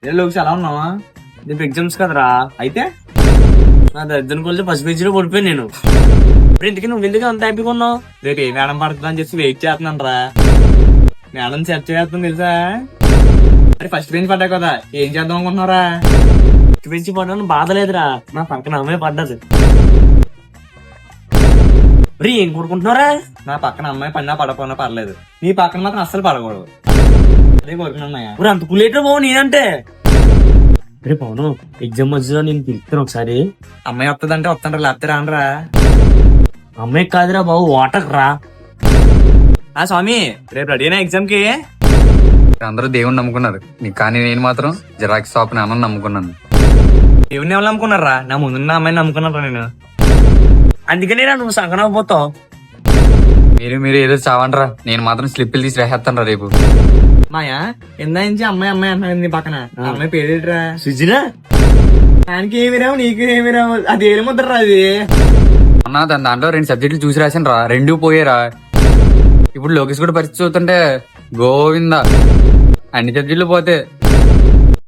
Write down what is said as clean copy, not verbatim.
లోకి ఎలా ఉన్నావా? రేపు ఎగ్జామ్స్ కదరా. అయితే నా దరిద్రం కొలిసి ఫస్ట్ పేజీలో పడిపోయాను నేను. ఇప్పుడు ఇంతకీ నువ్వు ఎందుకు అంత హ్యాపీగా ఉన్నావు? రేపు ఏ మేడం పడుతుందా అని చెప్పి వెయిట్ చేస్తున్నాను రా. మేడం సెర్చ్ చేస్తాను తెలుసా. అరే ఫస్ట్ బెంచ్ పడ్డా కదా, ఏం చేద్దాం అనుకుంటున్నారా? ఫస్ట్ బెంచ్ పడ్డాను బాధ లేదురా, నా పక్కన అమ్మాయి పడ్డది. రీ ఏం కోరుకుంటున్నారా? నా పక్కన అమ్మాయి పడినా పడకపోయినా పర్లేదు, నీ పక్కన మాత్రం అస్సలు పడకూడదు. అదే కోరుకున్నాయా? అంత కులేటర్ బావు నేనంటే. రే పవను, ఎగ్జామ్ మధ్యలో నేను పిలుస్తాను ఒకసారి. అమ్మాయి వస్తుందంటే వస్తాను, లేకపోతే రానరా. అమ్మాయి కాదురా బాబు, వాటర్ రా. ఆ స్వామి, రేపు రెడీనా ఎగ్జామ్ కి? అందరూ దేవుని నమ్ముకున్నారు, కానీ నేను మాత్రం జిరాక్స్ షాప్ అన్న నమ్ముకున్నాను. దేవుని ఎవరు నమ్ముకున్నారా? నా ముందున్న అమ్మాయిని నమ్ముకున్నారా నేను. అందుకనే నువ్వు సంగనం పోతావు. మీరు ఏదో చావండ్రా, నేను మాత్రం స్లిప్పులు తీసి రాసేస్తాను రేపు. మాయా ఎందా నుంచి అమ్మాయి అమ్మాయి అంటున్నాడు నీ పక్కన. అమ్మాయి పేరేట్రా? సుజినా. దానికి ఏమి రావు, నీకు ఏమి రావు. అది ఏమి ముద్దరా అది? అన్నా దాంట్లో 2 సబ్జెక్టులు చూసి రాసాను రా, 2 పోయారా. ఇప్పుడు లోకేష్ కూడా పరిస్థితి చూస్తుంటే గోవిందా, అన్ని సబ్జెక్టులు పోతే